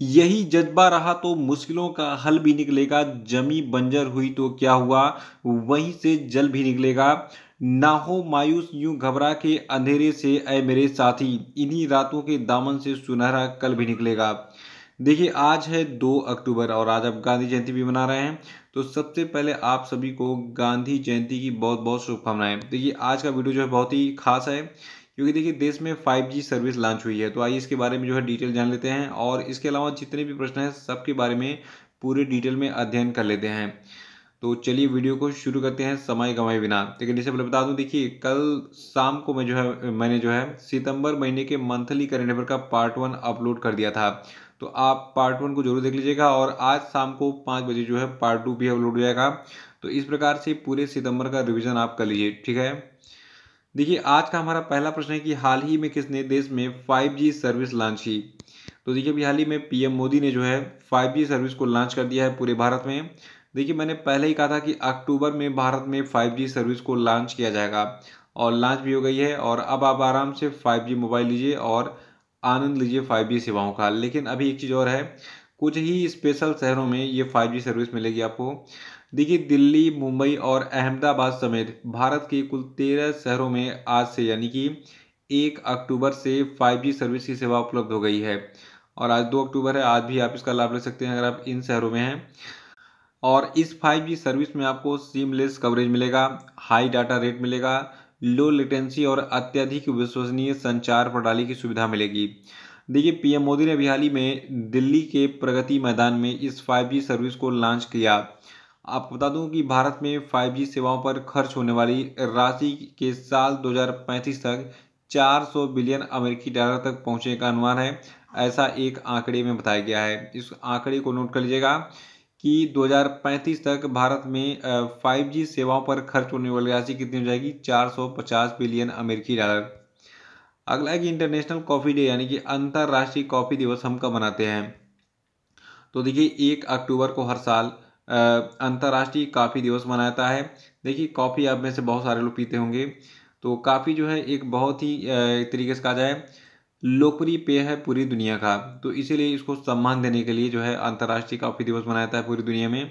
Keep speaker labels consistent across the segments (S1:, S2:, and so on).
S1: यही जज्बा रहा तो मुश्किलों का हल भी निकलेगा। जमी बंजर हुई तो क्या हुआ, वहीं से जल भी निकलेगा। ना हो मायूस यूं घबरा के अंधेरे से ऐ मेरे साथी, इन्हीं रातों के दामन से सुनहरा कल भी निकलेगा। देखिए, आज है 2 अक्टूबर और आज आप गांधी जयंती भी मना रहे हैं। तो सबसे पहले आप सभी को गांधी जयंती की बहुत बहुत शुभकामनाएं। देखिए, आज का वीडियो जो है बहुत ही खास है, क्योंकि देखिए देश में 5G सर्विस लॉन्च हुई है। तो आइए इसके बारे में जो है डिटेल जान लेते हैं, और इसके अलावा जितने भी प्रश्न हैं सबके बारे में पूरे डिटेल में अध्ययन कर लेते हैं। तो चलिए वीडियो को शुरू करते हैं समय गंवाए बिना। लेकिन इससे पहले बता दूं, देखिए कल शाम को मैंने जो है सितंबर महीने के मंथली करंट अफेयर का पार्ट 1 अपलोड कर दिया था। तो आप पार्ट 1 को जरूर देख लीजिएगा, और आज शाम को 5 बजे जो है पार्ट 2 भी अपलोड हो जाएगा। तो इस प्रकार से पूरे सितंबर का रिविजन आप कर लीजिए, ठीक है। देखिए, आज का हमारा पहला प्रश्न है कि हाल ही में किसने देश में 5G सर्विस लॉन्च की। तो देखिए, अभी हाल ही में पीएम मोदी ने जो है 5G सर्विस को लॉन्च कर दिया है पूरे भारत में। देखिए, मैंने पहले ही कहा था कि अक्टूबर में भारत में 5G सर्विस को लॉन्च किया जाएगा, और लॉन्च भी हो गई है। और अब आप आराम से 5G मोबाइल लीजिए और आनंद लीजिए 5G सेवाओं का। लेकिन अभी एक चीज़ और है, कुछ ही स्पेशल शहरों में ये 5G सर्विस मिलेगी आपको। देखिए, दिल्ली, मुंबई और अहमदाबाद समेत भारत के कुल 13 शहरों में आज से यानी कि 1 अक्टूबर से 5G सर्विस की सेवा उपलब्ध हो गई है। और आज 2 अक्टूबर है, आज भी आप इसका लाभ ले सकते हैं अगर आप इन शहरों में हैं। और इस 5G सर्विस में आपको सीमलेस कवरेज मिलेगा, हाई डाटा रेट मिलेगा, लो लेटेंसी और अत्यधिक विश्वसनीय संचार प्रणाली की सुविधा मिलेगी। देखिए, पीएम मोदी ने अभी हाल ही में दिल्ली के प्रगति मैदान में इस 5G सर्विस को लॉन्च किया। आपको बता दूं कि भारत में 5G सेवाओं पर खर्च होने वाली राशि के साल 2035 तक 400 बिलियन अमेरिकी डॉलर तक पहुंचने का अनुमान है, ऐसा एक आंकड़े में बताया गया है। इस आंकड़े को नोट कर लीजिएगा कि 2035 तक भारत में 5G सेवाओं पर खर्च होने वाली राशि कितनी हो जाएगी, 450 बिलियन अमेरिकी डॉलर। अगला है कि इंटरनेशनल कॉफ़ी डे यानी कि अंतर्राष्ट्रीय कॉफ़ी दिवस हम कब मनाते हैं। तो देखिए, 1 अक्टूबर को हर साल अंतर्राष्ट्रीय कॉफ़ी दिवस मनाया जाता है। देखिए, कॉफ़ी आप में से बहुत सारे लोग पीते होंगे। तो कॉफ़ी जो है एक बहुत ही एक तरीके से कहा जाए लोकप्रिय पेय है पूरी दुनिया का। तो इसीलिए इसको सम्मान देने के लिए जो है अंतर्राष्ट्रीय कॉफ़ी दिवस मनाया जाता है पूरी दुनिया में।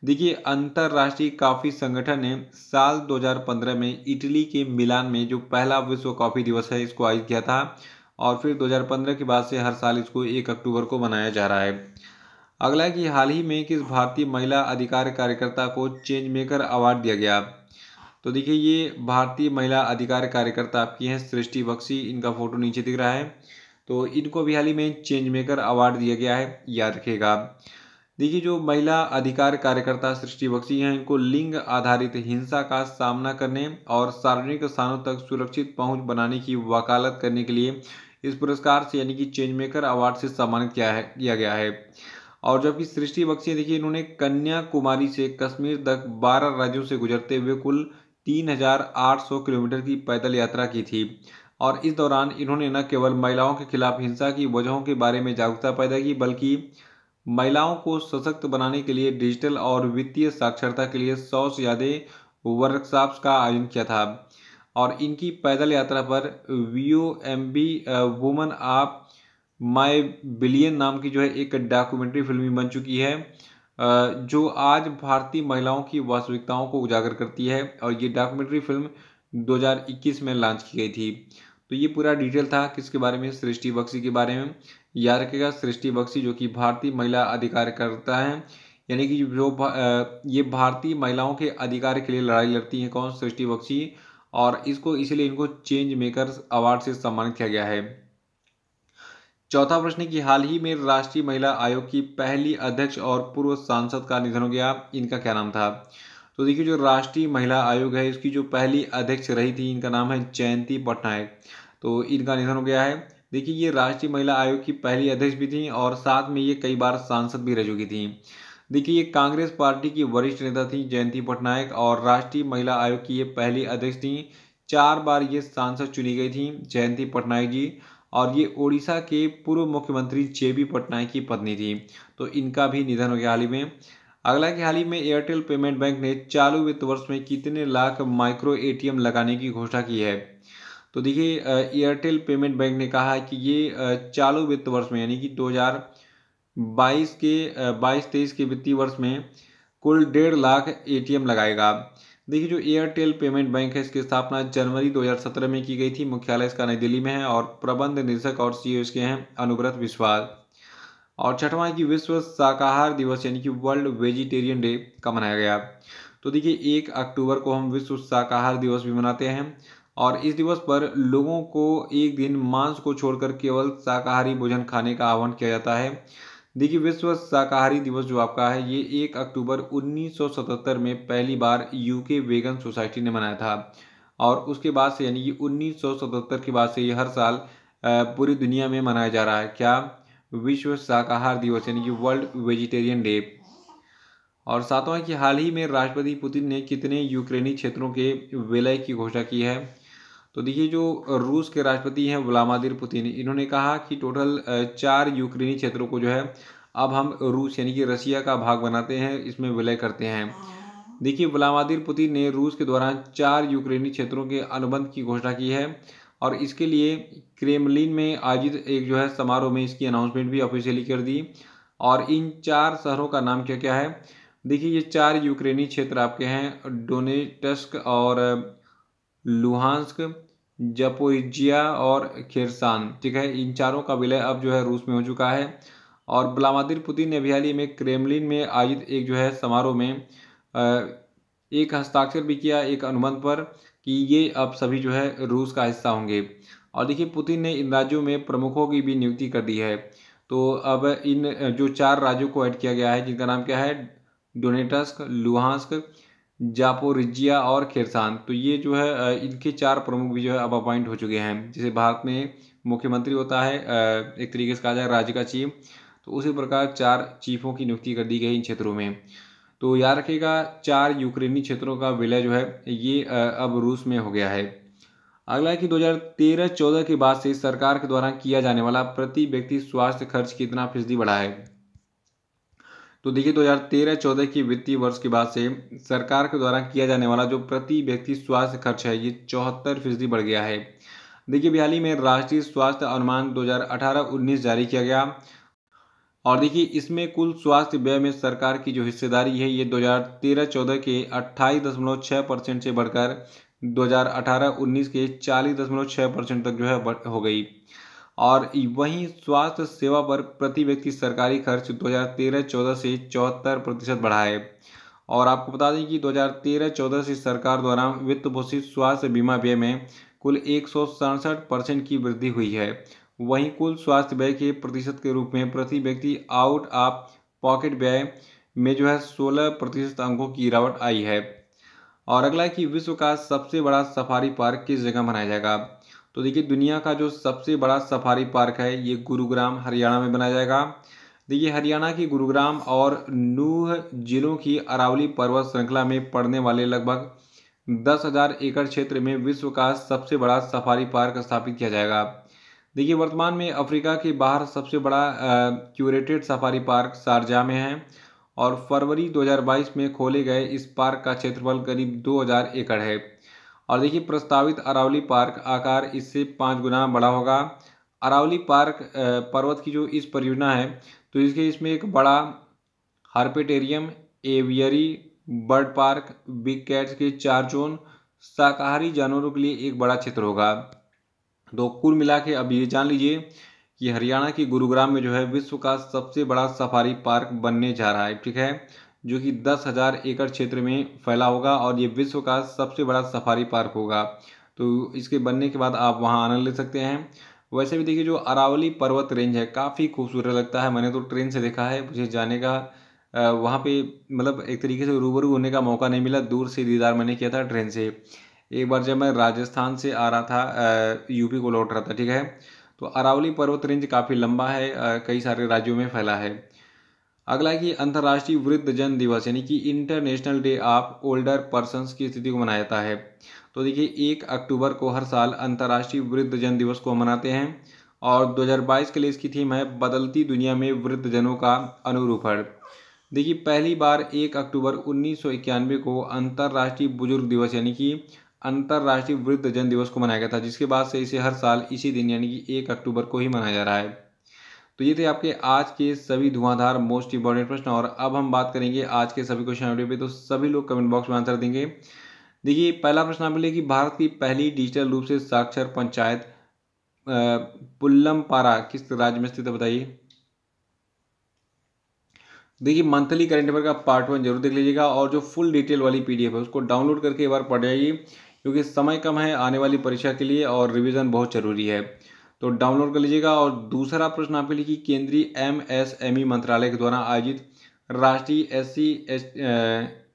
S1: देखिए, अंतर्राष्ट्रीय कॉफ़ी संगठन ने साल 2015 में इटली के मिलान में जो पहला विश्व कॉफ़ी दिवस है इसको आयोजित किया था, और फिर 2015 के बाद से हर साल इसको 1 अक्टूबर को मनाया जा रहा है। अगला है कि हाल ही में किस भारतीय महिला अधिकार कार्यकर्ता को चेंज मेकर अवार्ड दिया गया। तो देखिए, ये भारतीय महिला अधिकार कार्यकर्ता आपकी हैं सृष्टि बख्शी, इनका फोटो नीचे दिख रहा है। तो इनको भी हाल ही में चेंज मेकर अवार्ड दिया गया है, याद रखिएगा। देखिए, जो महिला अधिकार कार्यकर्ता सृष्टि बख्शी हैं, इनको लिंग आधारित हिंसा का सामना करने और सार्वजनिक स्थानों तक सुरक्षित पहुंच बनाने की वकालत करने के लिए इस पुरस्कार से यानी कि चेंज मेकर अवार्ड से सम्मानित किया गया है। और जबकि सृष्टि बख्शी, देखिए, इन्होंने कन्याकुमारी से कश्मीर तक 12 राज्यों से गुजरते हुए कुल 3,800 किलोमीटर की पैदल यात्रा की थी। और इस दौरान इन्होंने न केवल महिलाओं के खिलाफ हिंसा की वजहों के बारे में जागरूकता पैदा की, बल्कि महिलाओं को सशक्त बनाने के लिए डिजिटल और वित्तीय साक्षरता के लिए 100 से ज़्यादा वर्कशॉप्स का आयोजन किया था। और इनकी पैदल यात्रा पर VOMB woman of my billion नाम की जो है एक डॉक्यूमेंट्री फिल्म भी बन चुकी है, जो आज भारतीय महिलाओं की वास्तविकताओं को उजागर करती है। और ये डॉक्यूमेंट्री फिल्म 2021 में लॉन्च की गई थी। तो ये पूरा डिटेल था किसके बारे में, सृष्टि बख्शी के बारे में। याद रखिएगा, सृष्टि बख्शी जो कि भारतीय महिला अधिकारकर्ता हैं, यानी कि ये भारतीय महिलाओं के अधिकार के लिए लड़ाई लड़ती हैं। कौन, सृष्टि बख्शी। और इसको इसीलिए इनको चेंज मेकर अवार्ड से सम्मानित किया गया है। चौथा प्रश्न है कि हाल ही में राष्ट्रीय महिला आयोग की पहली अध्यक्ष और पूर्व सांसद का निधन हो गया, इनका क्या नाम था। तो देखिए, जो राष्ट्रीय महिला आयोग है इसकी जो पहली अध्यक्ष रही थी, इनका नाम है जयंती पटनायक। तो इनका निधन हो गया है। देखिए, ये राष्ट्रीय महिला आयोग की पहली अध्यक्ष भी थी, और साथ में ये कई बार सांसद भी रह चुकी थी। देखिए, ये कांग्रेस पार्टी की वरिष्ठ नेता थी जयंती पटनायक, और राष्ट्रीय महिला आयोग की ये पहली अध्यक्ष थी। 4 बार ये सांसद चुनी गई थी जयंती पटनायक जी। और ये ओडिशा के पूर्व मुख्यमंत्री JB पटनायक की पत्नी थी। तो इनका भी निधन हो गया हाल ही में। अगला कि हाल ही में एयरटेल पेमेंट बैंक ने चालू वित्त वर्ष में कितने लाख माइक्रो ATM लगाने की घोषणा की है। तो देखिए, एयरटेल पेमेंट बैंक ने कहा है कि ये चालू वित्त वर्ष में यानी कि 22-23 के वित्तीय वर्ष में कुल 1.5 लाख ATM लगाएगा। देखिए जो एयरटेल पेमेंट बैंक है इसकी स्थापना जनवरी 2017 में की गई थी। मुख्यालय इसका नई दिल्ली में है और प्रबंध निदेशक और CEO इसके हैं अनुव्रत विश्वास। और छठवां है कि विश्व शाकाहार दिवस यानी कि वर्ल्ड वेजिटेरियन डे का मनाया गया। तो देखिए 1 अक्टूबर को हम विश्व शाकाहार दिवस भी मनाते हैं और इस दिवस पर लोगों को एक दिन मांस को छोड़कर केवल शाकाहारी भोजन खाने का आह्वान किया जाता है। देखिए विश्व शाकाहारी दिवस जो आपका है ये 1 अक्टूबर 1977 में पहली बार यूके वेगन सोसाइटी ने मनाया था और उसके बाद से यानी कि 1977 के बाद से ये हर साल पूरी दुनिया में मनाया जा रहा है। क्या? विश्व शाकाहार दिवस यानी कि वर्ल्ड वेजिटेरियन डे। और सातवां है कि हाल ही में राष्ट्रपति पुतिन ने कितने यूक्रेनी क्षेत्रों के विलय की घोषणा की है? तो देखिए जो रूस के राष्ट्रपति हैं व्लादिमीर पुतिन, इन्होंने कहा कि टोटल 4 यूक्रेनी क्षेत्रों को जो है अब हम रूस यानी कि रसिया का भाग बनाते हैं, इसमें विलय करते हैं। देखिए व्लादिमीर पुतिन ने रूस के दौरान 4 यूक्रेनी क्षेत्रों के अनुबंध की घोषणा की है और इसके लिए क्रेमलिन में आयोजित एक जो है समारोह में इसकी अनाउंसमेंट भी ऑफिशियली कर दी। और इन 4 शहरों का नाम क्या क्या है? देखिए ये 4 यूक्रेनी क्षेत्र आपके हैं डोनेट्स्क और लुहांस्क, जापोरिजिया और खेरसान। ठीक है, इन चारों का विलय अब जो है रूस में हो चुका है। और व्लादिमीर पुतिन ने अभी हाल ही में क्रेमलिन में आयोजित एक जो है समारोह में एक हस्ताक्षर भी किया एक अनुबंध पर कि ये अब सभी जो है रूस का हिस्सा होंगे। और देखिए पुतिन ने इन राज्यों में प्रमुखों की भी नियुक्ति कर दी है। तो अब इन जो 4 राज्यों को ऐड किया गया है जिनका नाम क्या है? डोनेट्स्क, लुहांस्क, जापोरिजिया और खेरसान। तो ये जो है इनके 4 प्रमुख भी जो है अब अपॉइंट हो चुके हैं। जैसे भारत में मुख्यमंत्री होता है एक तरीके से कहा जाए राज्य का चीफ, तो उसी प्रकार 4 चीफों की नियुक्ति कर दी गई इन क्षेत्रों में। तो याद रखिएगा 4 यूक्रेनी क्षेत्रों का विलय जो है ये अब रूस में हो गया है। अगला है कि 2013-14 के बाद से सरकार के द्वारा किया जाने वाला प्रति व्यक्ति स्वास्थ्य खर्च कितना फीसदी बढ़ा है? तो देखिए 2013-14 की वित्तीय वर्ष के बाद से सरकार के द्वारा किया जाने वाला जो प्रति व्यक्ति स्वास्थ्य खर्च है ये 74% बढ़ गया है। देखिए हाल ही में राष्ट्रीय स्वास्थ्य अनुमान 2018-19 जारी किया गया और देखिए इसमें कुल स्वास्थ्य व्यय में सरकार की जो हिस्सेदारी है ये 2013-14 के 28.6% से बढ़कर 2018-19 के 40.6% तक जो है हो गई। और वहीं स्वास्थ्य सेवा पर प्रति व्यक्ति सरकारी खर्च 2013-14 से 74% बढ़ा है। और आपको बता दें कि 2013-14 से सरकार द्वारा वित्त पोषित स्वास्थ्य बीमा व्यय में कुल 167% की वृद्धि हुई है। वहीं कुल स्वास्थ्य व्यय के प्रतिशत के रूप में प्रति व्यक्ति आउट ऑफ पॉकेट व्यय में जो है 16% अंकों की गिरावट आई है। और अगला है कि विश्व का सबसे बड़ा सफारी पार्क किस जगह बनाया जाएगा? तो देखिए दुनिया का जो सबसे बड़ा सफारी पार्क है ये गुरुग्राम हरियाणा में बनाया जाएगा। देखिए हरियाणा की गुरुग्राम और नूह जिलों की अरावली पर्वत श्रृंखला में पड़ने वाले लगभग 10,000 एकड़ क्षेत्र में विश्व का सबसे बड़ा सफारी पार्क स्थापित किया जाएगा। देखिए वर्तमान में अफ्रीका के बाहर सबसे बड़ा क्यूरेटेड सफारी पार्क शारजाह में है और फरवरी 2022 में खोले गए इस पार्क का क्षेत्रफल करीब 2000 एकड़ है। और देखिए प्रस्तावित अरावली पार्क आकार इससे 5 गुना बड़ा होगा। अरावली पार्क पर्वत की जो इस परियोजना है तो इसमें एक बड़ा herpetarium, aviary, bird park, big cats के 4 जोन, शाकाहारी जानवरों के लिए एक बड़ा क्षेत्र होगा। तो कुल मिला के अब ये जान लीजिए कि हरियाणा की गुरुग्राम में जो है विश्व का सबसे बड़ा सफारी पार्क बनने जा रहा है। ठीक है, जो कि 10,000 एकड़ क्षेत्र में फैला होगा और ये विश्व का सबसे बड़ा सफारी पार्क होगा। तो इसके बनने के बाद आप वहाँ आनंद ले सकते हैं। वैसे भी देखिए जो अरावली पर्वत रेंज है काफ़ी खूबसूरत लगता है। मैंने तो ट्रेन से देखा है, मुझे जाने का वहाँ पे मतलब एक तरीके से रूबरू होने का मौका नहीं मिला, दूर से दीदार मैंने किया था ट्रेन से। एक बार जब मैं राजस्थान से आ रहा था यूपी को लौट रहा था। ठीक है, तो अरावली पर्वत रेंज काफ़ी लंबा है, कई सारे राज्यों में फैला है। अगला है कि अंतर्राष्ट्रीय वृद्धजन दिवस यानी कि international day of older persons की स्थिति को मनाया जाता है। तो देखिए 1 अक्टूबर को हर साल अंतर्राष्ट्रीय वृद्धजन दिवस को मनाते हैं और 2022 के लिए इसकी थीम है बदलती दुनिया में वृद्धजनों का अनुरूपण। देखिए पहली बार 1 अक्टूबर 1991 को अंतर्राष्ट्रीय बुजुर्ग दिवस यानी कि अंतर्राष्ट्रीय वृद्धजन दिवस को मनाया गया था, जिसके बाद से इसे हर साल इसी दिन यानी कि 1 अक्टूबर को ही मनाया जा रहा है। तो ये थे आपके आज के सभी धुआंधार मोस्ट इंपॉर्टेंट प्रश्न। और अब हम बात करेंगे आज के सभी क्वेश्चन वीडियो पे, तो सभी लोग कमेंट बॉक्स में आंसर देंगे। देखिए पहला प्रश्न आप बोले कि भारत की पहली डिजिटल रूप से साक्षर पंचायत पुल्लमपारा किस राज्य में स्थित है, बताइए। देखिए मंथली करंट अफेयर का पार्ट 1 जरूर देख लीजिएगा, और जो फुल डिटेल वाली पीडीएफ है उसको डाउनलोड करके एक बार पढ़ जाइए, क्योंकि समय कम है आने वाली परीक्षा के लिए और रिवीजन बहुत जरूरी है। तो डाउनलोड कर लीजिएगा। और दूसरा प्रश्न आपके लिए कि केंद्रीय एमएसएमई मंत्रालय के द्वारा आयोजित राष्ट्रीय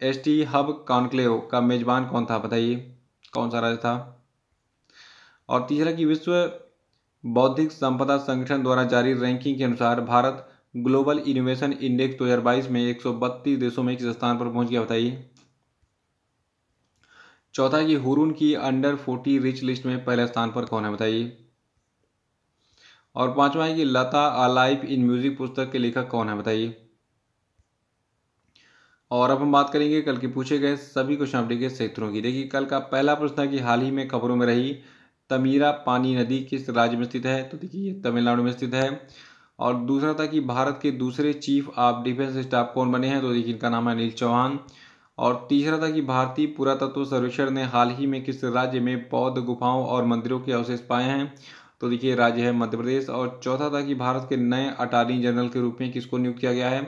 S1: एसटी हब कॉन्क्लेव का मेजबान कौन था, बताइए कौन सा राज्य था। और तीसरा कि विश्व बौद्धिक संपदा संगठन द्वारा जारी रैंकिंग के अनुसार भारत ग्लोबल इनोवेशन इंडेक्स 2022 में 132 देशों में किस स्थान पर पहुंच गया, बताइए। चौथा कि हुरून की अंडर 40 रिच लिस्ट में पहले स्थान पर कौन है, बताइए। और पांचवा है कि लता अ लाइफ इन म्यूजिक पुस्तक के लेखक कौन है, बताइए। और अब हम बात करेंगे कल के पूछे गए सभी क्वेश्चन अपडेट के क्षेत्रों की। देखिए कल का पहला प्रश्न था कि हाल ही में खबरों में रही तमीरा पानी नदी किस राज्य में स्थित है, तो देखिए तमिलनाडु में स्थित है। और दूसरा था कि भारत के दूसरे चीफ ऑफ डिफेंस स्टाफ कौन बने हैं, तो देखिए इनका नाम है अनिल चौहान। और तीसरा था कि भारतीय पुरातत्व सर्वेक्षण ने हाल ही में किस राज्य में बौद्ध गुफाओं और मंदिरों के अवशेष पाए हैं, तो देखिए राज्य है मध्य प्रदेश। और चौथा था कि भारत के नए अटॉर्नी जनरल के रूप में किसको नियुक्त किया गया है,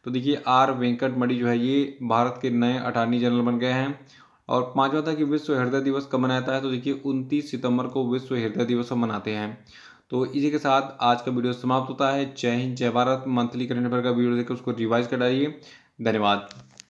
S1: तो देखिए आर वेंकट मणि जो है ये भारत के नए अटॉर्नी जनरल बन गए हैं। और पांचवा था कि विश्व हृदय दिवस कब मनाता है, तो देखिए 29 सितंबर को विश्व हृदय दिवस मनाते हैं। तो इसी के साथ आज का वीडियो समाप्त होता है। जय हिंद जय भारत। मंथली करंट अफेयर का वीडियो देखकर उसको रिवाइज कर डालिए। धन्यवाद।